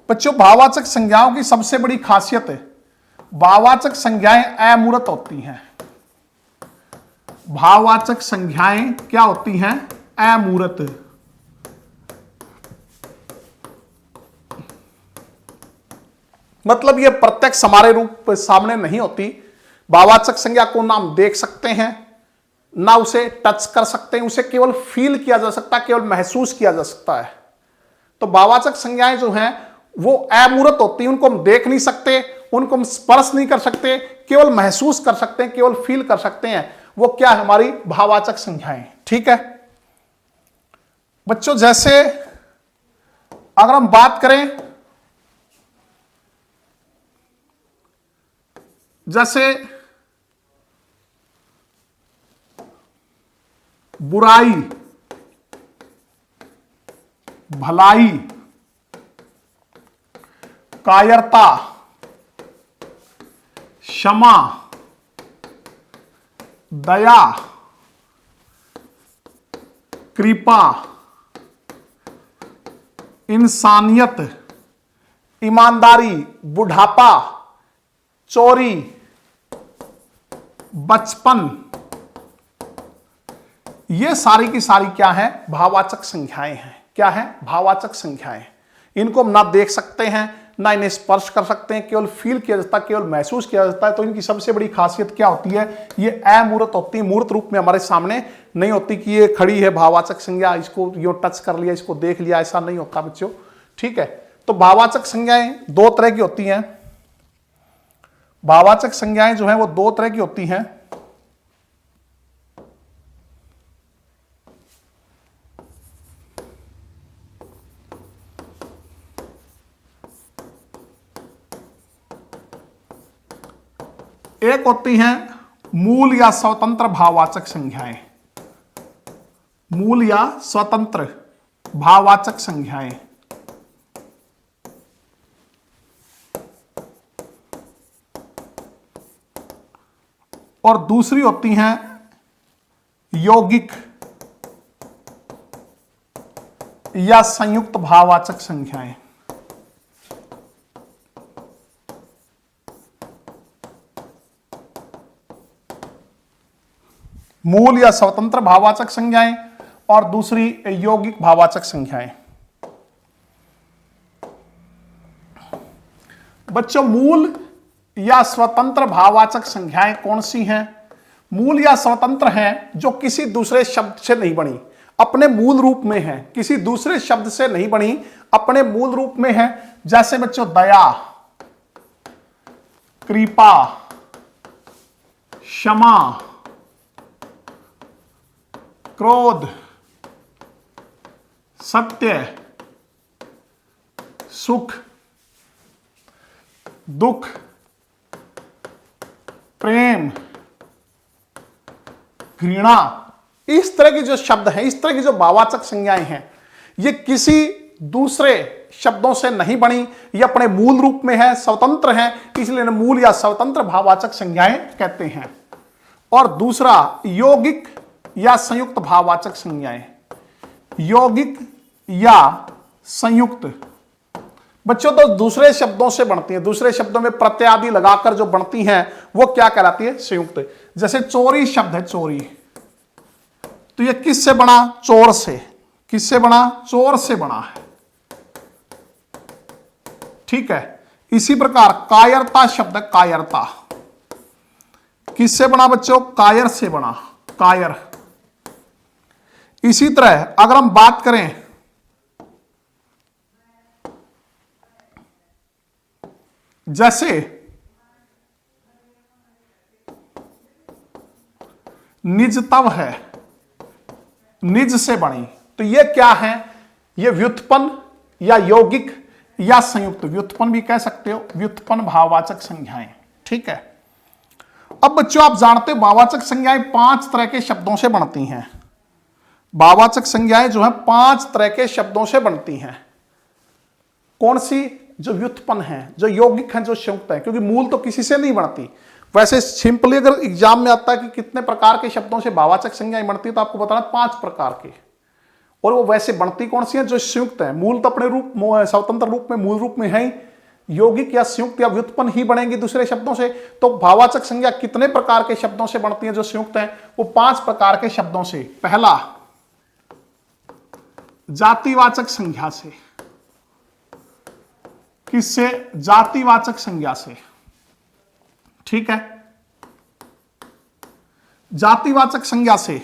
बच्चों, भाववाचक संज्ञाओं की सबसे बड़ी खासियत है, भाववाचक संज्ञाएं अमूर्त होती हैं। भाववाचक संज्ञाएं क्या होती हैं? अमूर्त। मतलब ये प्रत्यक्ष हमारे रूप सामने नहीं होती। भाववाचक संज्ञा को ना हम देख सकते हैं, ना उसे टच कर सकते हैं, उसे केवल फील किया जा सकता है, केवल महसूस किया जा सकता है। तो भाववाचक संज्ञाएं जो हैं वो अमूर्त होती हैं, उनको हम देख नहीं सकते, उनको हम स्पर्श नहीं कर सकते, केवल महसूस कर सकते हैं, केवल फील कर सकते हैं। वो क्या है? हमारी भाववाचक संज्ञाएं। ठीक है बच्चों, जैसे अगर हम बात करें, जैसे बुराई, भलाई, कायरता, क्षमा, दया, कृपा, इंसानियत, ईमानदारी, बुढ़ापा, चोरी, बचपन, ये सारी की सारी क्या है? भाववाचक संख्याएं हैं। क्या है? भाववाचक संख्याएं। इनको हम ना देख सकते हैं, ना इन्हें स्पर्श कर सकते हैं, केवल फील किया जाता है, केवल महसूस किया जाता है। तो इनकी सबसे बड़ी खासियत क्या होती है? ये अमूर्त होती है, मूर्त रूप में हमारे सामने नहीं होती कि ये खड़ी है भाववाचक संज्ञा, इसको यो टच कर लिया, इसको देख लिया, ऐसा नहीं होता बच्चों। ठीक है। तो भाववाचक संज्ञाएं दो तरह की होती हैं। भाववाचक संज्ञाएं जो है वो दो तरह की होती हैं। एक होती हैं मूल या स्वतंत्र भाववाचक संज्ञाएं। मूल या स्वतंत्र भाववाचक संज्ञाएं। और दूसरी होती हैं यौगिक या संयुक्त भाववाचक संज्ञाएं। मूल या स्वतंत्र भाववाचक संज्ञाएं और दूसरी यौगिक भाववाचक संज्ञाएं। बच्चों, मूल या स्वतंत्र भाववाचक संज्ञाएं कौन सी हैं? मूल या स्वतंत्र हैं जो किसी दूसरे शब्द से नहीं बनी, अपने मूल रूप में है, किसी दूसरे शब्द से नहीं बनी, अपने मूल रूप में है। जैसे बच्चों दया, कृपा, क्षमा, क्रोध, सत्य, सुख, दुख, प्रेम, घृणा, इस तरह की जो शब्द हैं, इस तरह की जो भाववाचक संज्ञाएं हैं, ये किसी दूसरे शब्दों से नहीं बनी, ये अपने मूल रूप में है, स्वतंत्र हैं, इसलिए मूल या स्वतंत्र भाववाचक संज्ञाएं कहते हैं। और दूसरा यौगिक या संयुक्त भाववाचक संज्ञाएं। यौगिक या संयुक्त बच्चों तो दूसरे शब्दों से बनती है, दूसरे शब्दों में प्रत्यय आदि लगाकर जो बनती हैं वो क्या कहलाती है? संयुक्त। जैसे चोरी शब्द है, चोरी, तो ये किससे बना? चोर से। किससे बना? चोर से बना है। ठीक है। इसी प्रकार कायरता शब्द है, कायरता, किससे बना बच्चों? कायर से बना, कायर। इसी तरह अगर हम बात करें जैसे निजतव है, निज से बनी, तो ये क्या है? ये व्युत्पन्न या यौगिक या संयुक्त, व्युत्पन्न भी कह सकते हो, व्युत्पन्न भाववाचक संज्ञाएं। ठीक है। अब बच्चों आप जानते हो भाववाचक संज्ञाएं 5 तरह के शब्दों से बनती हैं। भाववाचक संज्ञाएं जो है 5 तरह के शब्दों से बनती हैं। कौन सी? जो व्युत्पन्न है, जो यौगिक है, जो संयुक्त है, क्योंकि मूल तो किसी से नहीं बनती। वैसे सिंपली अगर एग्जाम में आता है कि कितने प्रकार के शब्दों से भाववाचक संज्ञाएं बनती है, तो आपको बताना 5 प्रकार के। और वो वैसे बनती कौन सी है? जो संयुक्त है। मूल तो अपने रूप, स्वतंत्र रूप में, मूल रूप में है ही, यौगिक या संयुक्त या व्युत्पन्न ही बनेंगी दूसरे शब्दों से। तो भाववाचक संज्ञा कितने प्रकार के शब्दों से बनती है जो संयुक्त है? वो 5 प्रकार के शब्दों से। पहला, जातिवाचक संज्ञा से। किससे? जातिवाचक संज्ञा से। ठीक है। जातिवाचक संज्ञा से,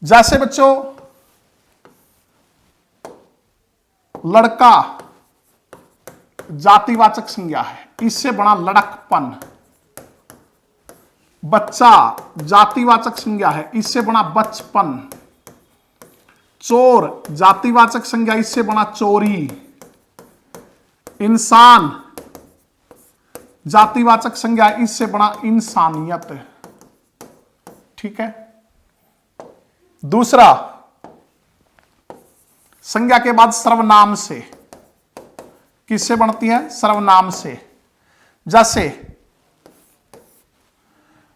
जैसे बच्चों लड़का जातिवाचक संज्ञा है, इससे बना लड़कपन। बच्चा जातिवाचक संज्ञा है, इससे बना बचपन। चोर जातिवाचक संज्ञा, इससे बना चोरी। इंसान जातिवाचक संज्ञा, इससे बना इंसानियत। ठीक है। दूसरा, संज्ञा के बाद सर्वनाम से। किससे बनती है? सर्वनाम से। जैसे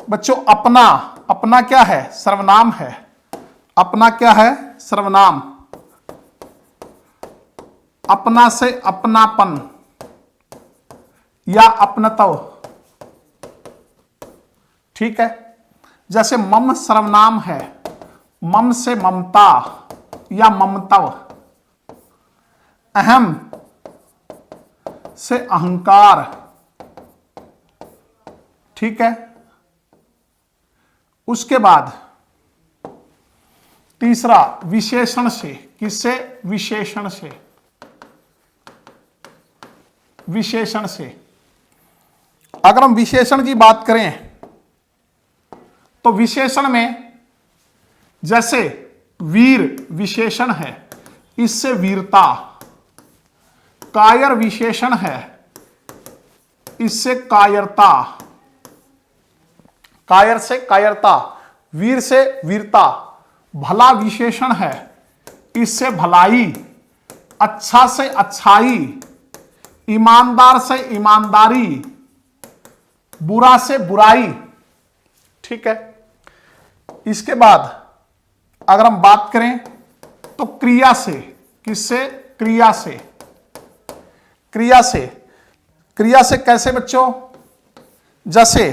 बच्चों अपना, अपना क्या है? सर्वनाम है। अपना क्या है? सर्वनाम। अपना से अपनापन या अपनत्व। ठीक है। जैसे मम सर्वनाम है, मम से ममता या ममतव। अहम से अहंकार। ठीक है। उसके बाद तीसरा, विशेषण से। किससे? विशेषण से। विशेषण से। अगर हम विशेषण की बात करें तो विशेषण में जैसे वीर विशेषण है, इससे वीरता। कायर विशेषण है, इससे कायरता। कायर से कायरता, वीर से वीरता। भला विशेषण है, इससे भलाई। अच्छा से अच्छाई। ईमानदार से ईमानदारी। बुरा से बुराई। ठीक है। इसके बाद अगर हम बात करें तो क्रिया से। किससे? क्रिया से। क्रिया से। क्रिया से कैसे बच्चों? जैसे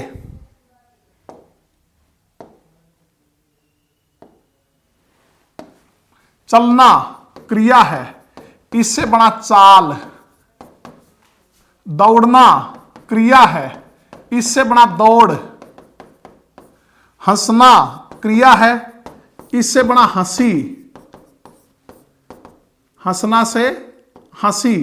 चलना क्रिया है, इससे बना चाल। दौड़ना क्रिया है, इससे बना दौड़। हंसना क्रिया है, इससे बना हंसी। हंसना से हंसी।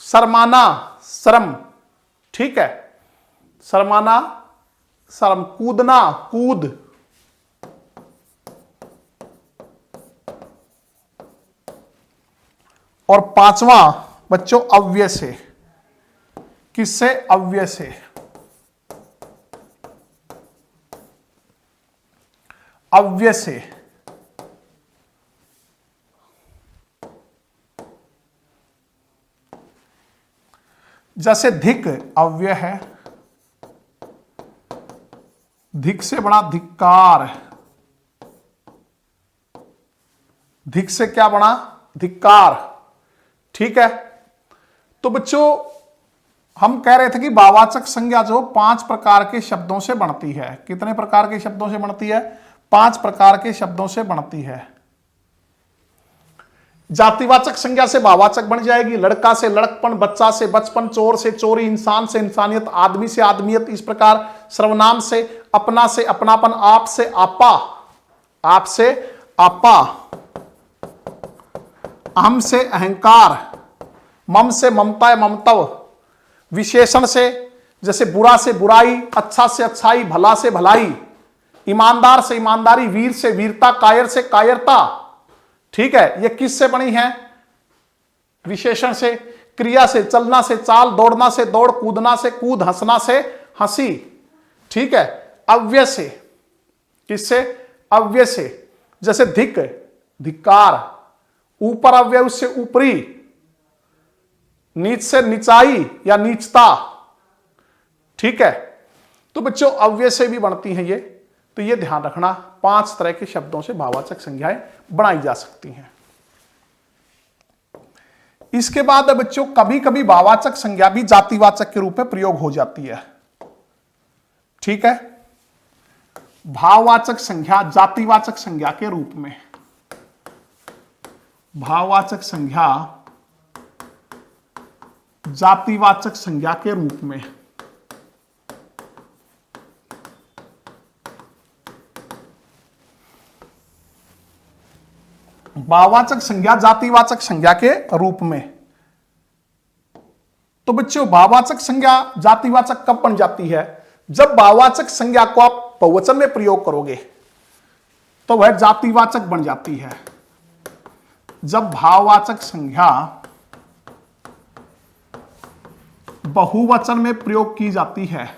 शर्माना शर्म। ठीक है। शर्माना शर्म। कूदना कूद। और 5वां बच्चों अव्यय से। किससे? अव्यय से। अव्यय से। जैसे धिक अव्यय है, धिक से बड़ा धिक्कार। धिक से क्या बना, धिक्कार। ठीक है, तो बच्चों हम कह रहे थे कि भाववाचक संज्ञा जो 5 प्रकार के शब्दों से बनती है। कितने प्रकार के शब्दों से बनती है? 5 प्रकार के शब्दों से बनती है। जातिवाचक संज्ञा से भाववाचक बन जाएगी, लड़का से लड़कपन, बच्चा से बचपन, चोर से चोरी, इंसान से इंसानियत, आदमी से आदमियत, इस प्रकार सर्वनाम से अपना से अपनापन, आप से आपा, आप से आपा, अहम से अहंकार, मम से ममता ममतव, विशेषण से जैसे बुरा से बुराई, अच्छा से अच्छाई, भला से भलाई, ईमानदार से ईमानदारी, वीर से वीरता, कायर से कायरता। ठीक है, ये किससे बनी है? विशेषण से। क्रिया से चलना से चाल, दौड़ना से दौड़, कूदना से कूद, हंसना से हंसी। ठीक है, अव्यय से, किससे? अव्यय से, जैसे धिक, धिक्कार, ऊपर अव्यय उससे ऊपरी, नीच से निचाई या नीचता। ठीक है, तो बच्चों अव्यय से भी बनती हैं ये, तो ये ध्यान रखना 5 तरह के शब्दों से भाववाचक संज्ञाएं बनाई जा सकती हैं। इसके बाद बच्चों कभी कभी भाववाचक संज्ञा भी जातिवाचक के रूप में प्रयोग हो जाती है। ठीक है, भाववाचक संज्ञा जातिवाचक संज्ञा के रूप में, भाववाचक संज्ञा जातिवाचक संज्ञा के रूप में। भाववाचक संज्ञा जातिवाचक संज्ञा के रूप में। तो बच्चों भाववाचक संज्ञा जातिवाचक कब बन जाती है? जब भाववाचक संज्ञा को आप बहुवचन में प्रयोग करोगे तो वह जातिवाचक बन जाती है। जब भाववाचक संज्ञा बहुवचन में प्रयोग की जाती है,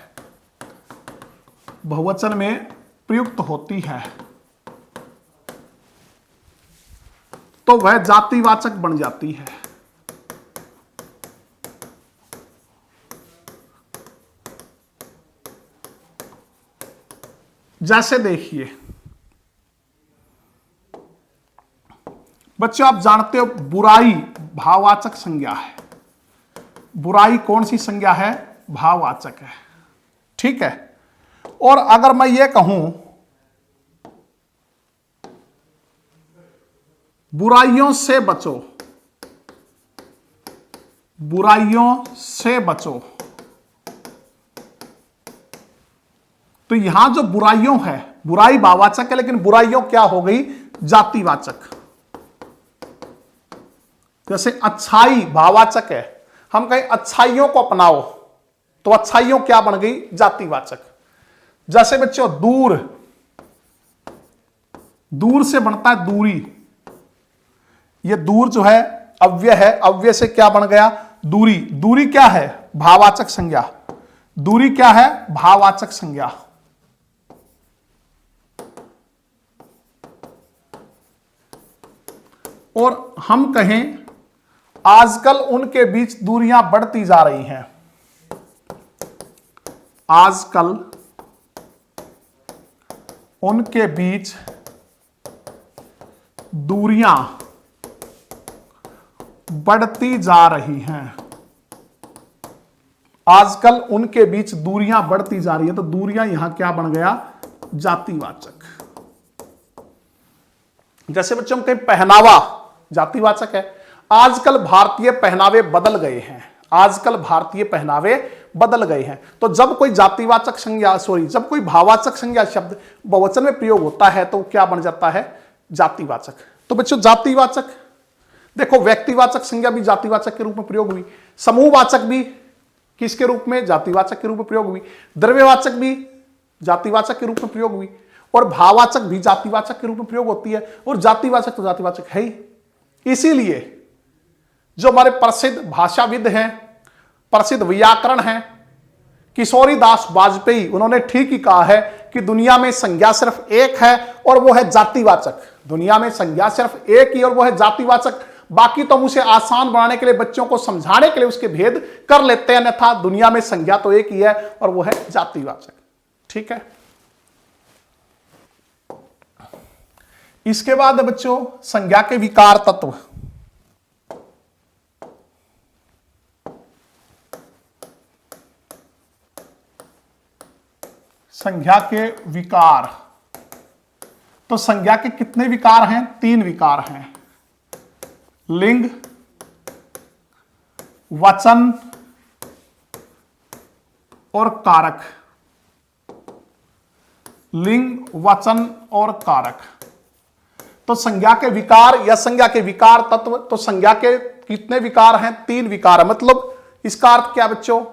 बहुवचन में प्रयुक्त होती है, तो वह जातिवाचक बन जाती है। जैसे देखिए बच्चों, आप जानते हो बुराई भाववाचक संज्ञा है। बुराई कौन सी संज्ञा है? भाववाचक है। ठीक है, और अगर मैं ये कहूं बुराइयों से बचो, बुराइयों से बचो, तो यहां जो बुराइयों है, बुराई भाववाचक है लेकिन बुराइयों क्या हो गई? जातिवाचक। जैसे अच्छाई भाववाचक है, हम कहें अच्छाइयों को अपनाओ, तो अच्छाइयों क्या बन गई? जातिवाचक। जैसे बच्चों दूर, दूर से बनता है दूरी, ये दूर जो है अव्यय है, अव्यय से क्या बन गया? दूरी। दूरी क्या है? भाववाचक संज्ञा। दूरी क्या है? भाववाचक संज्ञा। और हम कहें आजकल उनके बीच दूरियां बढ़ती जा रही हैं, आजकल उनके बीच दूरियां बढ़ती जा रही हैं। आजकल उनके बीच दूरियां बढ़ती जा रही है, तो दूरियां यहां क्या बन गया? जातिवाचक। जैसे बच्चों हम कहें पहनावा, जातिवाचक है। आजकल भारतीय पहनावे बदल गए हैं, आजकल भारतीय पहनावे बदल गए हैं। तो जब कोई जातिवाचक संज्ञा जब कोई भाववाचक संज्ञा शब्द बहुवचन में प्रयोग होता है तो क्या बन जाता है? जातिवाचक। तो बच्चों जातिवाचक देखो, व्यक्तिवाचक संज्ञा भी जातिवाचक के रूप में प्रयोग हुई, समूहवाचक भी किसके रूप में? जातिवाचक के रूप में प्रयोग हुई, द्रव्यवाचक भी जातिवाचक के रूप में प्रयोग हुई, और भाववाचक भी जातिवाचक के रूप में प्रयोग होती है। और जातिवाचक तो जातिवाचक है ही। इसीलिए जो हमारे प्रसिद्ध भाषाविद हैं, प्रसिद्ध व्याकरण हैं, किशोरी दास वाजपेयी, उन्होंने ठीक ही कहा है कि दुनिया में संज्ञा सिर्फ एक है और वो है जातिवाचक। दुनिया में संज्ञा सिर्फ एक ही और वो है जातिवाचक। बाकी तो हम उसे आसान बनाने के लिए, बच्चों को समझाने के लिए उसके भेद कर लेते हैं, अन्यथा दुनिया में संज्ञा तो एक ही है और वो है जातिवाचक। ठीक है, इसके बाद बच्चों संज्ञा के विकार तत्व। संज्ञा के विकार, तो संज्ञा के कितने विकार हैं? 3 विकार हैं, लिंग, वचन और कारक। लिंग, वचन और कारक। तो संज्ञा के विकार या संज्ञा के विकार तत्व, तो संज्ञा के कितने विकार हैं? 3 विकार है। मतलब इसका अर्थ क्या बच्चों?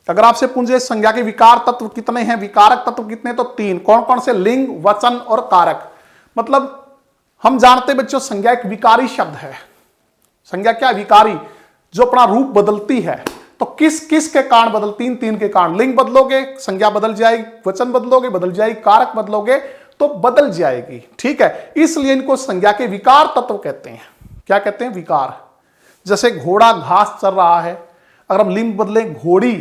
अगर आपसे पूछे संज्ञा के विकार तत्व कितने हैं, विकारक तत्व कितने, तो 3। कौन कौन से? लिंग, वचन और कारक। मतलब हम जानते बच्चों संज्ञा एक विकारी शब्द है। संज्ञा क्या? विकारी, जो अपना रूप बदलती है। तो किस किस के कारण बदलती? 3 के कारण। लिंग बदलोगे संज्ञा बदल जाएगी, वचन बदलोगे बदल जाएगी, कारक बदलोगे तो बदल जाएगी। ठीक है, इसलिए इनको संज्ञा के विकार तत्व कहते हैं। क्या कहते हैं? विकार। जैसे घोड़ा घास चर रहा है, अगर हम लिंग बदले घोड़ी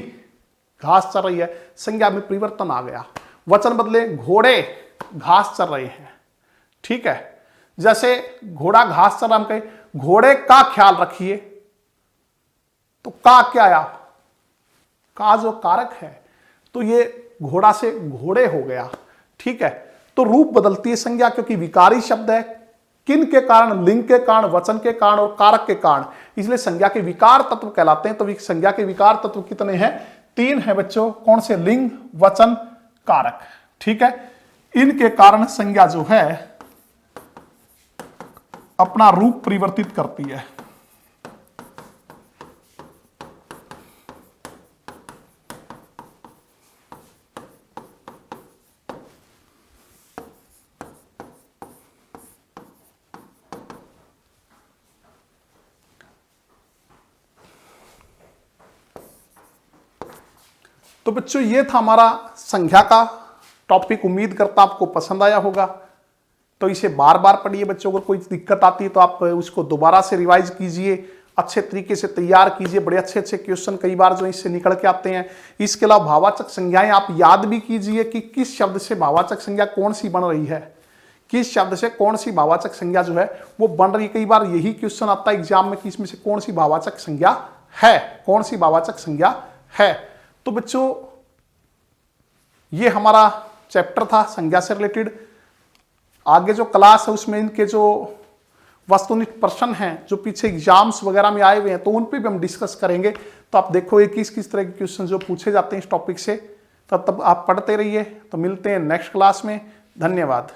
घास चर रही है, संज्ञा में परिवर्तन आ गया। वचन बदले घोड़े घास चर रहे हैं। ठीक है, जैसे घोड़ा घास चर रहा, हम कहें घोड़े का ख्याल रखिए, तो का क्या आया? का जो कारक है, तो ये घोड़ा से घोड़े हो गया। ठीक है, तो रूप बदलती है संज्ञा, क्योंकि विकारी शब्द है। किन के कारण? लिंग के कारण, वचन के कारण और कारक के कारण, इसलिए संज्ञा के विकार तत्व कहलाते हैं। तो संज्ञा के विकार तत्व कितने हैं? 3 है बच्चों। कौन से? लिंग, वचन, कारक। ठीक है, इनके कारण संज्ञा जो है अपना रूप परिवर्तित करती है। तो बच्चों ये था हमारा संज्ञा का टॉपिक। उम्मीद करता आपको पसंद आया होगा। तो इसे बार बार पढ़िए बच्चों। अगर कोई दिक्कत आती है तो आप उसको दोबारा से रिवाइज कीजिए, अच्छे तरीके से तैयार कीजिए। बड़े अच्छे अच्छे क्वेश्चन कई बार जो इससे निकल के आते हैं। इसके अलावा भाववाचक संज्ञाएं आप याद भी कीजिए कि किस शब्द से भाववाचक संज्ञा कौन सी बन रही है, किस शब्द से कौन सी भाववाचक संज्ञा जो है वो बन रही है। कई बार यही क्वेश्चन आता है एग्जाम में कि इसमें से कौन सी भाववाचक संज्ञा है, कौन सी भाववाचक संज्ञा है। तो बच्चों ये हमारा चैप्टर था संज्ञा से रिलेटेड। आगे जो क्लास है उसमें इनके जो वस्तुनिष्ठ प्रश्न हैं जो पीछे एग्जाम्स वगैरह में आए हुए हैं, तो उन पे भी हम डिस्कस करेंगे। तो आप देखो ये किस किस तरह के क्वेश्चन जो पूछे जाते हैं इस टॉपिक से। तब आप पढ़ते रहिए। तो मिलते हैं नेक्स्ट क्लास में। धन्यवाद।